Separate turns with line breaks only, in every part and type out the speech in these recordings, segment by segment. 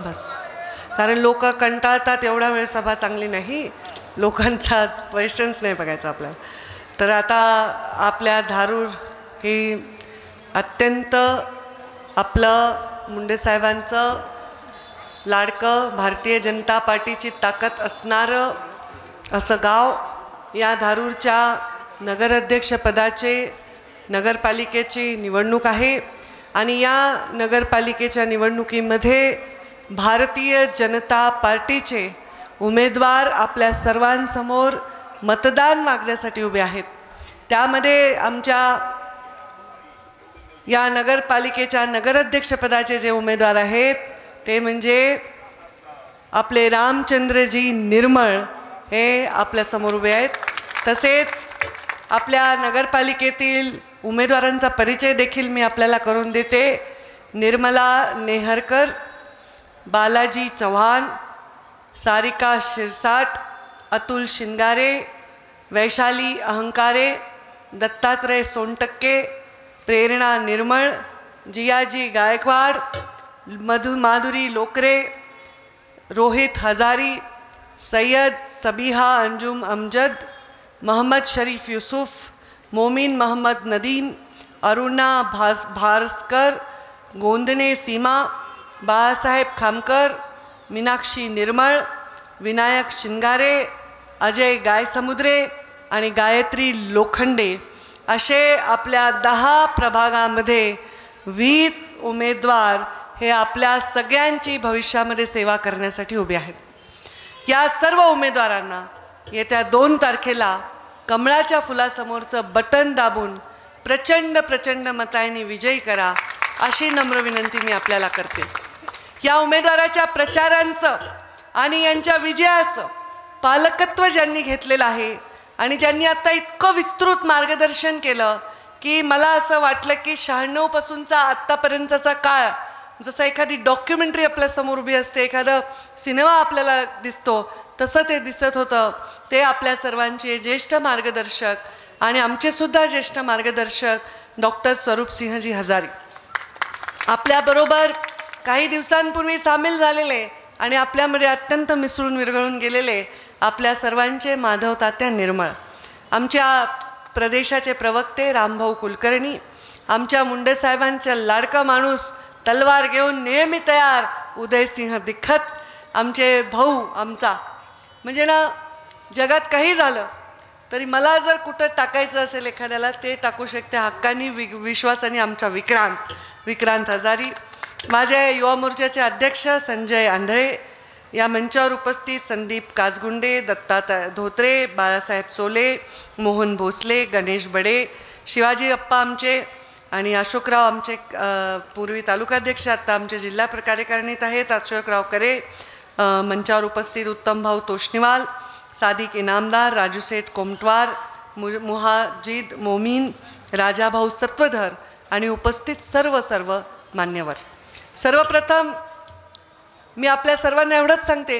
बस, कारण लोक कंटाळतात, एवढा वेळ सभा चांगली नाही, लोकांचा क्वेश्चन्स नाही बघायचा आपल्याला. तर आता आपल्या धारूर ही अत्यंत आपलं मुंडे साहेबांचं लाडकं, भारतीय जनता पार्टीची ताकद असणारं असं गाव. या धारूरच्या नगराध्यक्षपदाचे नगरपालिकेची निवडणूक आहे आणि या नगरपालिकेच्या निवडणुकीमध्ये भारतीय जनता पार्टीचे उमेदवार आपल्या सर्वांसमोर मतदान मागण्यासाठी उभे आहेत. त्यामध्ये आमच्या या नगरपालिकेच्या नगराध्यक्षपदाचे जे उमेदवार आहेत ते म्हणजे आपले रामचंद्रजी निर्मळ हे आपल्यासमोर उभे आहेत. तसेच आपल्या नगरपालिकेतील उमेदवारांचा परिचय देखील मी आपल्याला करून देते. निर्मला नेहरकर, बालाजी चव्हाण, सारिका शिरसाट, अतुल शिंगारे, वैशाली अहंकारे, दत्तात्रय सोनटक्के, प्रेरणा निर्मळ, जियाजी गायकवाड, माधुरी लोकरे, रोहित हजारी, सैयद सबिहा अंजुम अमजद, मोहम्मद शरीफ यूसुफ, मोमिन मोहम्मद नदीम, अरुणा भास्कर, गोंदने सीमा, बाळासाहेब खामकर, मीनाक्षी निर्मळ, विनायक शिंगारे, अजय गायसमुद्रे आणि गायत्री लोखंडे असे आपल्या 10 प्रभागामध्ये 20 उमेदवार हे आपल्या सगळ्यांची भविष्यामध्ये सेवा करण्यासाठी उभे आहेत. या सर्व उमेदवारांना येत्या 2 तारखेला कमळाच्या फुलासमोरचं बटन दाबून प्रचंड मतांनी विजयी करा अशी नम्र विनंती मी आपल्याला करते. या उमेदवाराच्या प्रचारांचं आणि यांच्या विजयाचं पालकत्व ज्यांनी घेतलेलं आहे आणि ज्यांनी आता इतकं विस्तृत मार्गदर्शन केलं की मला असं वाटलं की 96 पासूनचा आत्तापर्यंतचा काळ जसं एखादी डॉक्युमेंटरी आपल्यासमोर उभी असते, एखादा सिनेमा आपल्याला दिसतो, तसं ते दिसत होतं. ते आपल्या सर्वांचे ज्येष्ठ मार्गदर्शक आणि आमचेसुद्धा ज्येष्ठ मार्गदर्शक डॉक्टर स्वरूपसिंहजी हजारी आपल्याबरोबर काही दिवसांपूर्वी सामील झालेले आणि आपल्यामध्ये अत्यंत मिसळून विरघळून गेलेले आपल्या सर्वांचे माधव तात्या निर्मळ, आमच्या प्रदेशाचे प्रवक्ते रामभाऊ कुलकर्णी, आमच्या मुंडे साहेबांचा लाडका माणूस तलवार घेऊन नेहमी तयार उदयसिंह दीक्षित, आमचे भाऊ, आमचा म्हणजे ना जगात काही झालं तरी मला जर कुठं टाकायचं असेल एखाद्याला ते टाकू शकते हक्कानी विश्वासाने आमचा विक्रांत हजारी, माझ्या युवा मोर्चाचे अध्यक्ष संजय आंधळे, या मंचावर उपस्थित संदीप काजगुंडे, दत्ता धोत्रे, बाळासाहेब सोले, मोहन भोसले, गणेश बडे, शिवाजी अप्पा आमचे आणि अशोकराव आमचे पूर्वी तालुकाध्यक्ष, आता आमचे जिल्हा कार्यकारिणीत आहेत अशोकराव करे, मंचावर उपस्थित उत्तम भाऊ तोष्णीवाल, सादिक इनामदार, राजूसेठ कोमटवार, मुहाजिद मोमीन, राजाभाऊ सत्वधर आणि उपस्थित सर्व मान्यवर. सर्वप्रथम मी आपल्या सर्वांना एवढंच सांगते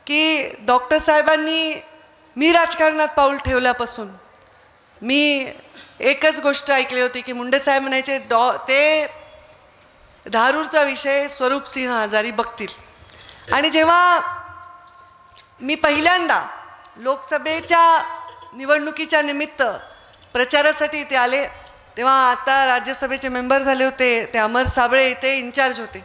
की डॉक्टर साहेबांनी मी राजकारणात पाऊल ठेवल्यापासून मी एकच गोष्ट ऐकली होती की मुंडे साहेब म्हणायचे ते धारूरचा विषय स्वरूपसिंह हजारी बघतील. आणि जेव्हा मी पहिल्यांदा लोकसभेच्या निवडणुकीच्या निमित्त प्रचारासाठी इथे आले तेव्हा आता राज्यसभेचे मेंबर झाले होते ते अमर साबळे इथे इन्चार्ज होते.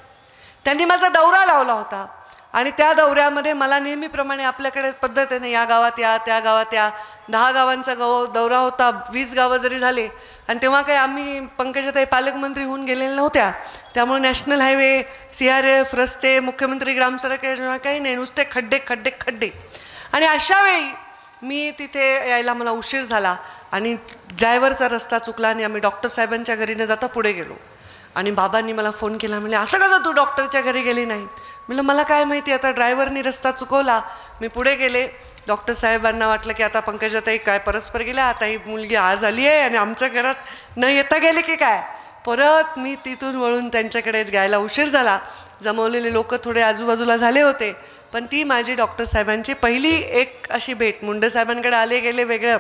त्यांनी माझा दौरा लावला होता आणि त्या दौऱ्यामध्ये मला नेहमीप्रमाणे आपल्याकडे पद्धतीने या गावात या, त्या गावात या, 10 गावांचा दौरा होता, 20 गावं जरी झाले आणि तेव्हा काही आम्ही पंकजाताई पालकमंत्री होऊन गेलेल्या नव्हत्या, त्यामुळे नॅशनल हायवे, CRF, रस्ते, मुख्यमंत्री ग्रामसडक काही नाही, नुसते खड्डे. आणि अशा वेळी मी तिथे यायला मला उशीर झाला आणि ड्रायव्हरचा रस्ता चुकला आणि आम्ही डॉक्टर साहेबांच्या घरी न जाता पुढे गेलो आणि बाबांनी मला फोन केला, म्हणजे असं कसं तू डॉक्टरच्या घरी गेली नाही? म्हणलं मला काय माहिती, आता ड्रायव्हरनी रस्ता चुकवला. मी पुढे गेले, डॉक्टर साहेबांना वाटलं की आता पंकजाताई काय परस्पर गेल्या, आता ही मुलगी आज आली आहे आणि आमच्या घरात न येता गेले की काय. परत मी तिथून वळून त्यांच्याकडे गायला उशीर झाला. जमवलेले लोक थोडे आजूबाजूला झाले होते, पण ती माझी डॉक्टर साहेबांची पहिली एक अशी भेट. मुंडे साहेबांकडे आले गेले वेगळं.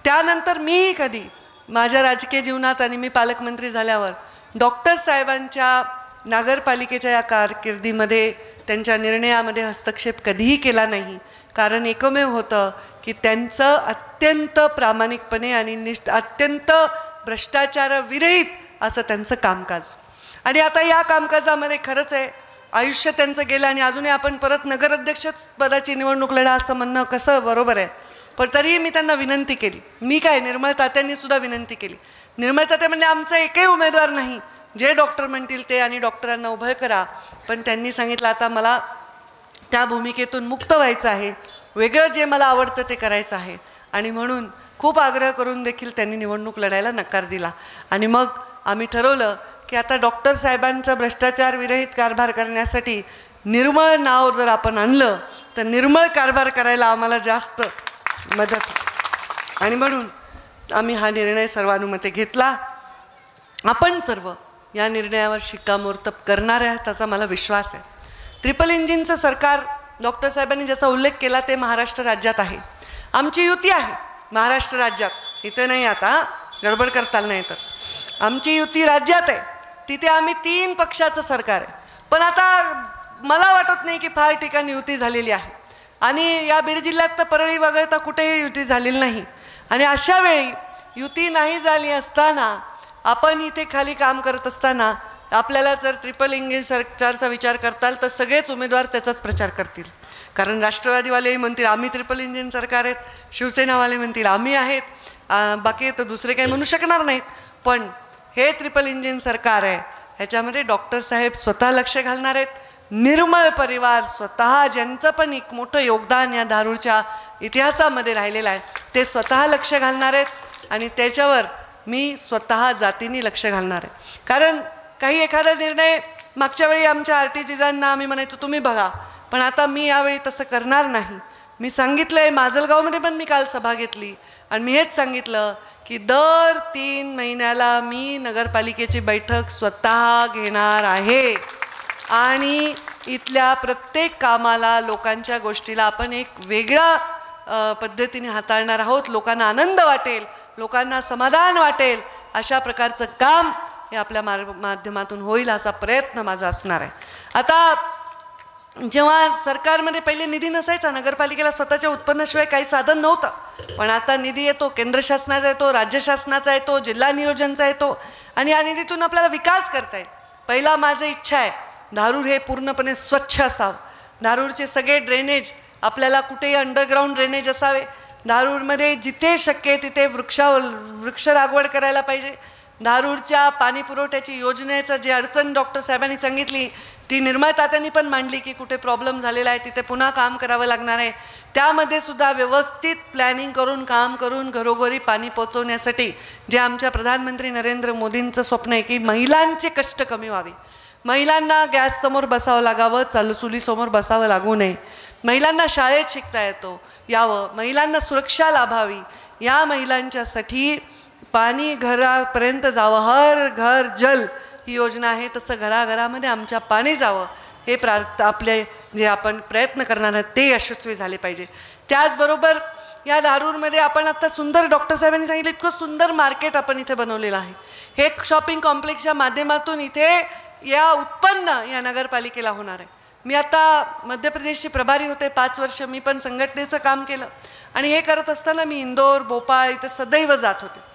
त्यानंतर मीही कधी माझ्या राजकीय जीवनात आणि मी पालकमंत्री झाल्यावर डॉक्टर साहेबांच्या नगरपालिकेच्या या कारकिर्दीमध्ये त्यांच्या निर्णयामध्ये हस्तक्षेप कधीही केला नाही. कारण एकमेव होतं की त्यांचं अत्यंत प्रामाणिकपणे आणि अत्यंत भ्रष्टाचारविरहित असं त्यांचं कामकाज. आणि आता या कामकाजामध्ये खरंच आहे आयुष्य त्यांचं गेलं आणि अजूनही आपण परत नगराध्यक्षच पदाची निवडणूक लढा असं म्हणणं कसं बरोबर आहे. पण तरीही मी त्यांना विनंती केली. मी काय निर्मळ तात्यांनी सुद्धा विनंती केली. निर्मळ तात्या म्हणजे आमचा एकही उमेदवार नाही, जे डॉक्टर म्हणतील ते आणि डॉक्टरांना उभं करा. पण त्यांनी सांगितलं आता मला त्या भूमिकेतून मुक्त व्हायचं आहे, वेगळं जे मला आवडतं ते करायचं आहे. आणि म्हणून खूप आग्रह करून देखील त्यांनी निवडणूक लढायला नकार दिला. आणि मग आम्ही ठरवलं की आता डॉक्टर साहेबांचा भ्रष्टाचार विरहित कारभार करण्यासाठी निर्मळ नाव जर आपण आणलं तर निर्मळ कारभार करायला आम्हाला जास्त मदत. आणि म्हणून आम्ही हा निर्णय सर्वानुमते घेतला. आपण सर्व या निर्णयावर शिक्कामोर्तब करणार आहे त्याचा मला विश्वास आहे. ट्रिपल इंजिनचं सरकार डॉक्टर साहेबांनी ज्याचा उल्लेख केला ते महाराष्ट्र राज्यात आहे. आमची युती आहे महाराष्ट्र राज्यात, इथे नाही. आता गडबड करताल नाही तर आमची युती राज्यात आहे. तिथे आम्ही 3 पक्षाचं सरकार आहे. पण आता मला वाटत नाही की फार ठिकाणी युती झालेली आहे. आणि या बीड जिल्ह्यात तर परळी वगळता कुठेही युती झालेली नाही. आणि अशा वेळी युती नाही झाली असताना आपण इथे खाली काम करत असताना आपल्याला जर ट्रिपल इंजिन सरकारचा विचार करताल तर सगळेच उमेदवार त्याचाच प्रचार करतील. कारण राष्ट्रवादीवालेही म्हणतील आम्ही ट्रिपल इंजिन सरकार आहेत, शिवसेनावाले म्हणतील आम्ही आहेत, बाकी तर दुसरे काही म्हणू शकणार नाहीत. पण हे ट्रिपल इंजिन सरकार आहे, ह्याच्यामध्ये डॉक्टर साहेब स्वतः लक्ष घालणार आहेत. निर्मळ परिवार स्वतः ज्यांचं पण एक मोठं योगदान या धारूरच्या इतिहासामध्ये राहिलेलं आहे ते स्वतः लक्ष घालणार आहेत. आणि त्याच्यावर मी स्वतः जातीने लक्ष घालणार आहे. कारण काही एखादा निर्णय मागच्या वेळी आमच्या आरटीजीजांना आम्ही म्हणायचो तुम्ही बघा, पण आता मी यावेळी तसं करणार नाही. मी सांगितलं आहे, माजलगावमध्ये पण मी काल सभा घेतली आणि मी हेच सांगितलं की दर 3 महिन्याला मी नगरपालिकेची बैठक स्वतः घेणार आहे. आणि इथल्या प्रत्येक कामाला लोकांच्या गोष्टीला आपण एक वेगळ्या पद्धतीने हाताळणार आहोत. लोकांना आनंद वाटेल, लोकांना समाधान वाटेल अशा प्रकारचं काम हे आपल्या माध्यमातून होईल असा प्रयत्न माझा असणार आहे. आता जेव्हा सरकारमध्ये पहिले निधी नसायचा, नगरपालिकेला स्वतःच्या उत्पन्नाशिवाय काही साधन नव्हतं. पण आता निधी येतो, केंद्र शासनाचा येतो, राज्य शासनाचा येतो, जिल्हा नियोजनचा येतो आणि या निधीतून आपल्याला विकास करता येईल. पहिला माझी इच्छा आहे धारूर हे पूर्णपणे स्वच्छ असावं. धारूरचे सगळे ड्रेनेज आपल्याला कुठेही अंडरग्राऊंड ड्रेनेज असावे. धारूरमध्ये जिथे शक्य आहे तिथे वृक्ष लागवड करायला पाहिजे. धारूरच्या पाणी पुरवठ्याची योजनेचं जे अडचण डॉक्टर साहेबांनी सांगितली ती निर्मळ तात्यांनी पण मांडली की कुठे प्रॉब्लेम झालेला आहे तिथे पुन्हा काम करावं लागणार आहे. त्यामध्ये सुद्धा व्यवस्थित प्लॅनिंग करून काम करून घरोघरी पाणी पोचवण्यासाठी जे आमच्या प्रधानमंत्री नरेंद्र मोदींचं स्वप्न आहे की महिलांचे कष्ट कमी व्हावे, महिलांना गॅससमोर बसावं लागावं, चुलीसमोर बसावं लागू नये, महिलांना शाळेत शिकता यावं, महिलांना सुरक्षा लाभावी, या महिलांच्यासाठी पाणी घरापर्यंत जावं, हर घर जल ही योजना आहे तसं घराघरामध्ये आमच्या पाणी जावं हे आपले जे आपण प्रयत्न करणार आहोत ते यशस्वी झाले पाहिजे. त्याचबरोबर या धारूरमध्ये आपण आता सुंदर डॉक्टर साहेबांनी सांगितलं इतकं सुंदर मार्केट आपण इथे बनवलेलं आहे. हे शॉपिंग कॉम्प्लेक्सच्या माध्यमातून इथे या उत्पन्न या नगरपालिकेला होणार आहे. मी आता मध्य प्रदेशची प्रभारी होते 5 वर्ष, मी पण संघटनेचं काम केलं आणि हे करत असताना मी इंदोर भोपाळ इथं सदैव जात होते.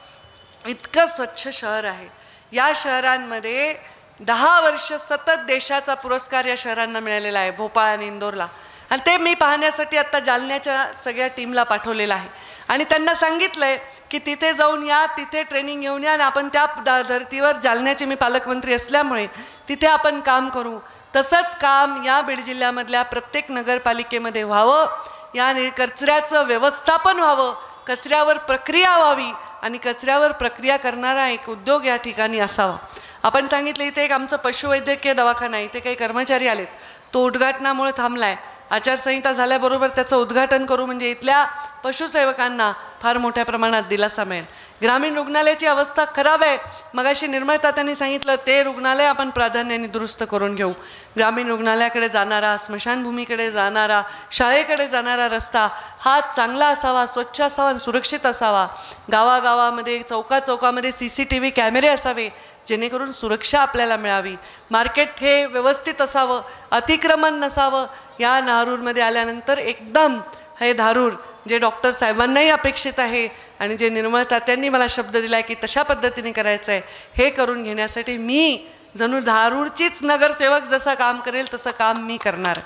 इतकं स्वच्छ शहर आहे. या शहरांमध्ये 10 वर्ष सतत देशाचा पुरस्कार या शहरांना मिळालेला आहे, भोपाळ आणि इंदोरला. आणि ते मी पाहण्यासाठी आत्ता जालन्याच्या सगळ्या टीमला पाठवलेलं आहे आणि त्यांना सांगितलं आहे की तिथे जाऊन या, तिथे ट्रेनिंग घेऊन या आणि आपण त्या धर्तीवर जालन्याचे मी पालकमंत्री असल्यामुळे तिथे आपण काम करू. तसंच काम या बीड जिल्ह्यामधल्या प्रत्येक नगरपालिकेमध्ये व्हावं. या कचऱ्याचं व्यवस्थापन व्हावं, कचऱ्यावर प्रक्रिया व्हावी आणि कचऱ्यावर प्रक्रिया करणारा एक उद्योग या ठिकाणी असावा. आपण सांगितलं इथे एक आमचं पशुवैद्यकीय दवाखाना आहे, इथे काही कर्मचारी आलेत, तो उद्घाटनामुळे थांबला आहे. आचारसंहिता झाल्याबरोबर त्याचं उद्घाटन करू म्हणजे इथल्या पशुसेवकांना फार मोठ्या प्रमाणात दिलासा मिळेल. ग्रामीण रुग्णालयाची अवस्था खराब आहे. मगाशी निर्मळ तात्यांनी सांगितलं ते रुग्णालय आपण प्राधान्याने दुरुस्त करून घेऊ. ग्रामीण रुग्णालयाकडे जाणारा, स्मशानभूमीकडे जाणारा, शाळेकडे जाणारा रस्ता हा चांगला असावा, स्वच्छ असावा, सुरक्षित असावा. गावागावामध्ये चौकाचौकामध्ये CCTV कॅमेरे असावे जेणेकरून सुरक्षा आपल्याला मिळावी, मार्केट हे व्यवस्थित असावं, अतिक्रमण नसावं. या नारूरमध्ये आल्यानंतर एकदम हे धारूर जे डॉक्टर साहेबांनाही अपेक्षित आहे आणि जे निर्मळ तात्यांनी मला शब्द दिला आहे की तशा पद्धतीने करायचं आहे, हे करून घेण्यासाठी मी जणू धारूरचीच नगरसेवक जसं काम करेल तसं काम मी करणार.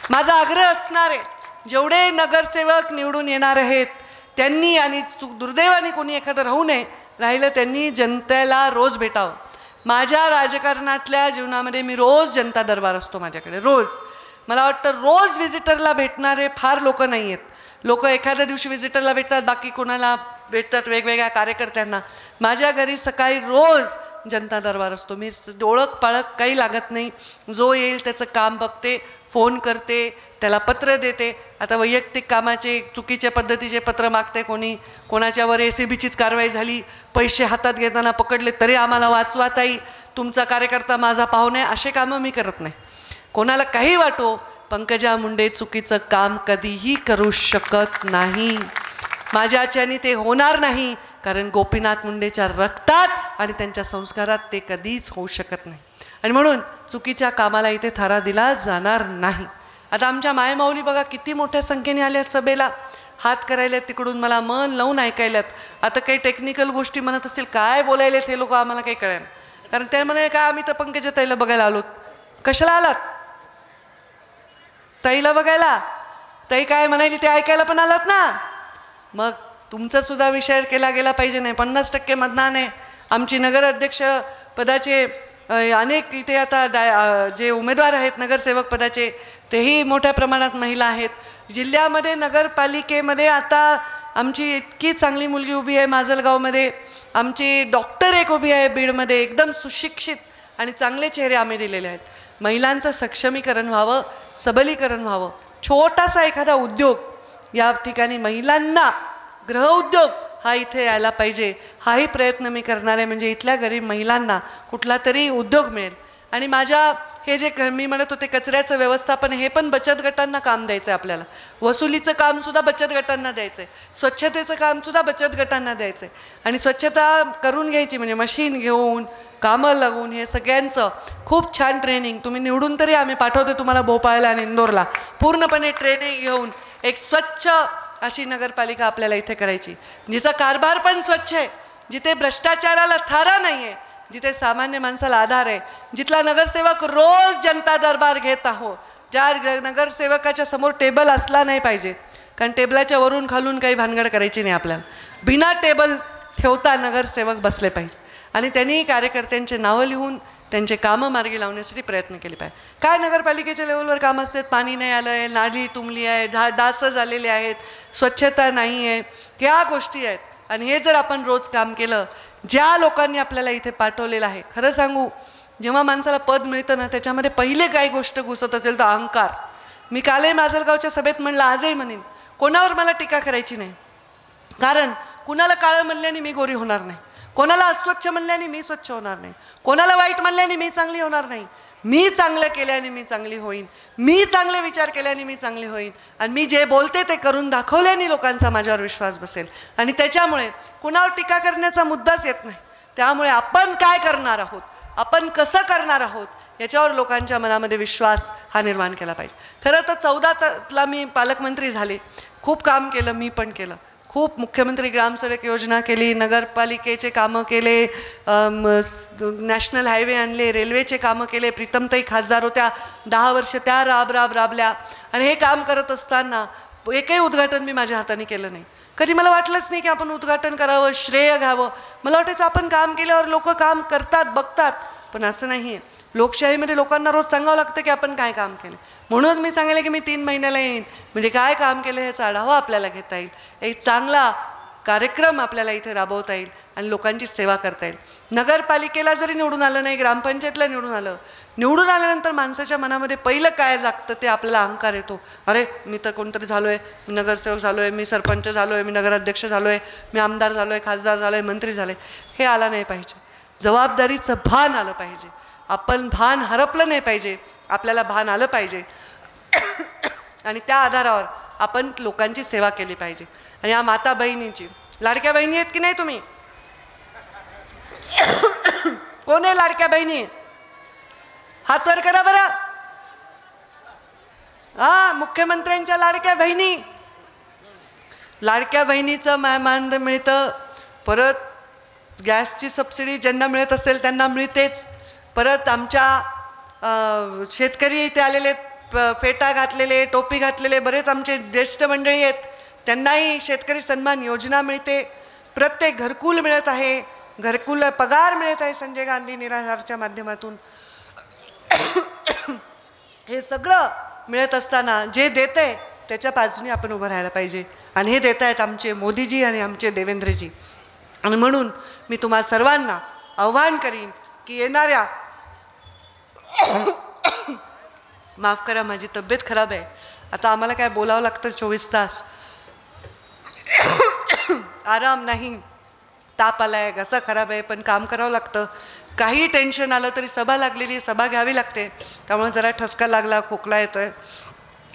माझा आग्रह असणार आहे, जेवढे नगरसेवक निवडून येणार आहेत त्यांनी, आणि दुर्दैवाने कोणी एखादं राहू नये, राहिलं त्यांनी जनतेला रोज भेटावं. माझ्या राजकारणातल्या जीवनामध्ये मी रोज जनता दरबार असतो माझ्याकडे, रोज. मला वाटतं रोज व्हिजिटरला भेटणारे फार लोक नाही आहेत. लोक एखाद्या दिवशी व्हिजिटरला भेटतात, बाकी कोणाला भेटतात वेगवेगळ्या कार्यकर्त्यांना. माझ्या घरी सकाळी रोज जनता दरबार असतो. मी ओळख पाळख काही लागत नाही, जो येईल त्याचं काम बघते, फोन करते, त्याला पत्र देते. आता वैयक्तिक कामाचे चुकीच्या पद्धतीचे पत्र मागते कोणी, कोणाच्यावर ACBचीच कारवाई झाली, पैसे हातात घेताना पकडले तरी आम्हाला वाचवा ताई, तुमचा कार्यकर्ता माझा पाहुणा आहे, असे कामं मी करत नाही. कोणाला काही वाटो, पंकजा मुंडे चुकीचं काम कधीही करू शकत नाही. माझ्याच्याने ते होणार नाही, कारण गोपीनाथ मुंडेच्या रक्तात आणि त्यांच्या संस्कारात ते कधीच होऊ शकत नाही. आणि म्हणून चुकीच्या कामाला इथे थारा दिला जाणार नाही. आता आमच्या मायमाऊली बघा किती मोठ्या संख्येने आल्यात सभेला, हात करायल्यात, तिकडून मला मन लावून ऐकायल्यात. आता काही टेक्निकल गोष्टी म्हणत असतील, काय बोलायलेत हे लोक आम्हाला काही कळेल, कारण त्या म्हणे काय आम्ही तर पंकजा ताईला बघायला आलोत. कशाला आलात? ताईला बघायला? ताई काय म्हणायली ते ऐकायला पण आलात ना. मग तुमचा सुद्धा विचार केला गेला पाहिजे. नाही 50% मतदान आहे. आमची नगराध्यक्ष पदाचे अनेक इथे आता जे उमेदवार आहेत नगरसेवक पदाचे तेही मोठ्या प्रमाणात महिला आहेत. जिल्ह्यामध्ये नगरपालिकेमध्ये आता आमची इतकी चांगली मुलगी उभी आहे माजलगावमध्ये, आमची डॉक्टर एक उभी आहे बीडमध्ये, एकदम सुशिक्षित आणि चांगले चेहरे आम्ही दिलेले आहेत. महिलांचं सक्षमीकरण व्हावं, सबलीकरण व्हावं. छोटासा एखादा उद्योग या ठिकाणी महिलांना, गृहउद्योग हा इथे यायला पाहिजे, हाही प्रयत्न मी करणार आहे. म्हणजे इथल्या गरीब महिलांना कुठला तरी उद्योग मिळेल. आणि माझ्या हे जे मी म्हणत होते कचऱ्याचं व्यवस्थापन, हे पण बचत गटांना काम द्यायचं आहे आपल्याला. वसुलीचं कामसुद्धा बचत गटांना द्यायचं आहे, स्वच्छतेचं कामसुद्धा बचत गटांना द्यायचं आहे. आणि स्वच्छता करून घ्यायची म्हणजे मशीन घेऊन, कामं लागून, हे सगळ्यांचं खूप छान ट्रेनिंग तुम्ही निवडून तरी आम्ही पाठवते तुम्हाला भोपाळला आणि इंदोरला. पूर्णपणे ट्रेनिंग घेऊन एक स्वच्छ अशी नगरपालिका आपल्याला इथे करायची, जिचा कारभार पण स्वच्छ आहे, जिथे भ्रष्टाचाराला थारा नाही आहे, जिथे सामान्य माणसाला आधार आहे, जिथला नगरसेवक रोज जनता दरबार घेत आहो. ज्या नगरसेवकाच्या समोर टेबल असला नाही पाहिजे, कारण टेबलाच्या वरून खालून काही भानगड करायची नाही आपल्याला. बिना टेबल ठेवता नगरसेवक बसले पाहिजे आणि त्यांनी कार्यकर्त्यांचे नावं लिहून त्यांचे कामं मार्गी लावण्यासाठी प्रयत्न केले पाहिजे. काय नगरपालिकेच्या लेवलवर कामं असतात, पाणी नाही आलं आहे, नाली तुंबली आहे, डास झालेले आहेत, स्वच्छता नाही आहे, ह्या गोष्टी आहेत. आणि हे जर आपण रोज काम केलं, ज्या लोकांनी आपल्याला इथे पाठवलेलं आहे, खरं सांगू, जेव्हा माणसाला पद मिळतं ना त्याच्यामध्ये पहिले काही गोष्ट घुसत असेल तर अहंकार. मी कालही माजलगावच्या सभेत म्हणलं, आजही म्हणेन, कोणावर मला टीका करायची नाही. कारण कुणाला काळं म्हणल्याने मी गोरी होणार नाही, कोणाला अस्वच्छ म्हणल्याने मी स्वच्छ होणार नाही, कोणाला वाईट म्हणल्याने मी चांगली होणार नाही. मी चांगलं केल्याने मी चांगली होईन, मी चांगले विचार केल्याने मी चांगली होईन, आणि मी जे बोलते ते करून दाखवल्याने लोकांचा माझ्यावर विश्वास बसेल. आणि त्याच्यामुळे कुणावर टीका करण्याचा मुद्दाच येत नाही. त्यामुळे आपण काय करणार आहोत, आपण कसं करणार आहोत, याच्यावर लोकांच्या मनामध्ये विश्वास हा निर्माण केला पाहिजे. खरं तर 14ला मी पालकमंत्री झाले, खूप काम केलं, मी पण केलं. खूप मुख्यमंत्री ग्रामसडक योजना केली, नगरपालिकेचे कामं केले, नॅशनल हायवे आणले, रेल्वेचे कामं केले. प्रीतमताई खासदार होत्या, 10 वर्ष त्या राबल्या. आणि हे काम करत असताना एकही उद्घाटन मी माझ्या हाताने केलं नाही. कधी मला वाटलंच नाही की आपण उद्घाटन करावं, श्रेय घ्यावं. मला वाटायचं आपण काम केल्यावर लोक काम करतात, बघतात, पण असं नाही आहे. लोकशाहीमध्ये लोकांना रोज सांगावं लागतं की आपण काय काम केलं. म्हणून मी सांगितलं की मी 3 महिन्याला येईन, म्हणजे काय काम केलं ह्याचा आढावा आपल्याला घेता येईल, एक चांगला कार्यक्रम आपल्याला इथे राबवता येईल आणि लोकांची सेवा करता येईल. नगरपालिकेला जरी निवडून आलं नाही, ग्रामपंचायतला निवडून आलं, निवडून आल्यानंतर माणसाच्या मनामध्ये पहिलं काय लागतं ते आपल्याला अहंकार येतो. अरे मी तर कोणतरी झालो आहे, मी नगरसेवक झालो आहे, मी सरपंच झालो आहे, मी नगराध्यक्ष झालो आहे, मी आमदार झालो आहे, खासदार झालो आहे, मंत्री झाले. हे आला नाही पाहिजे. जबाबदारीचं भान आलं पाहिजे. आपण भान हरपलं नाही पाहिजे, आपल्याला भान आलं पाहिजे आणि त्या आधारावर आपण लोकांची सेवा केली पाहिजे. आणि या माता बहिणींची, लाडक्या बहिणी आहेत की नाही तुम्ही? कोण आहे लाडक्या बहिणी? हात वर करा बरं. हा, मुख्यमंत्र्यांच्या लाडक्या बहिणी. लाडक्या बहिणीचं मानधन मिळतं. परत गॅसची सबसिडी ज्यांना मिळत असेल त्यांना मिळतेच. परत आमच्या शेतकरी इथे आलेले, फेटा घातलेले, टोपी घातलेले बरेच आमचे ज्येष्ठ मंडळी आहेत, त्यांनाही शेतकरी सन्मान योजना मिळते. प्रत्येक घरकुल मिळत आहे, घरकुल पगार मिळत आहे संजय गांधी निराधारच्या माध्यमातून. हे सगळं मिळत असताना जे देते त्याच्या बाजूने आपण उभं राहायला पाहिजे. आणि हे देत आहेत आमचे मोदीजी आणि आमचे देवेंद्रजी. आणि म्हणून मी तुम्हा सर्वांना आव्हान करीन की येणाऱ्या माफ करा, माझी तब्येत खराब आहे. आता आम्हाला काय बोलावं लागतं 24 तास. आराम नाही, ताप आलाय, घसा खराब आहे, पण काम करावं लागतं. काही टेन्शन आलं तरी सभा लागलेली, सभा घ्यावी लागते. त्यामुळे जरा ठसका लागला, खोकला येतोय,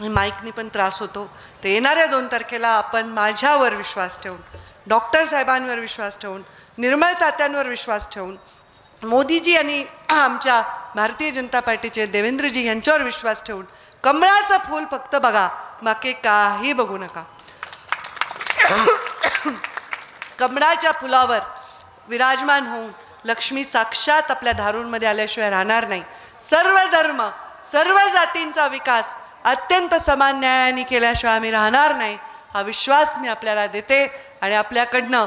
माईकनी पण त्रास होतो. तर येणाऱ्या 2 तारखेला आपण माझ्यावर विश्वास ठेवून, डॉक्टर साहेबांवर विश्वास ठेवून, निर्मळ तात्यांवर विश्वास ठेवून, मोदीजी आणि आमच्या भारतीय जनता पार्टीचे देवेंद्रजी यांच्यावर विश्वास ठेवून कमळाचं फूल फक्त बघा, बाकी काही बघू नका. कमळाच्या फुलावर विराजमान होऊन लक्ष्मी साक्षात आपल्या धारूरमध्ये आल्याशिवाय राहणार नाही. सर्व धर्म, सर्व जातींचा विकास अत्यंत समान न्यायाने केल्याशिवाय आम्ही राहणार नाही, हा विश्वास मी आपल्याला देते. आणि आपल्याकडनं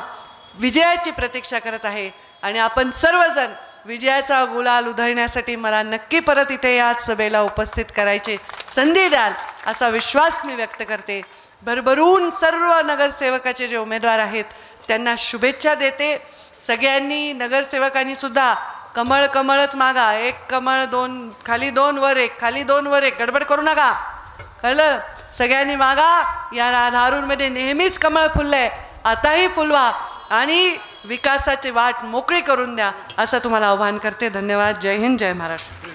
विजयाची प्रतीक्षा करत आहे. आणि आपण सर्वजण विजयाचा गुलाल उधळण्यासाठी मला नक्की परत इथे या सभेला उपस्थित करायची संधी द्याल असा विश्वास मी व्यक्त करते. भरभरून सर्व नगरसेवकाचे जे उमेदवार आहेत त्यांना शुभेच्छा देते. सगळ्यांनी, नगरसेवकांनी सुद्धा कमळ कमळच मागा. 1 कमळ, 2 खाली, 2 वर 1, खाली 2 वर 1, गडबड करू नका, कळलं? सगळ्यांनी मागा. या धारूरमध्ये नेहमीच कमळ फुललंय, आताही फुलवा आणि विकासाची वाट मोकळी करून द्या असं तुम्हाला आव्हान करते. धन्यवाद. जय हिंद, जय महाराष्ट्र.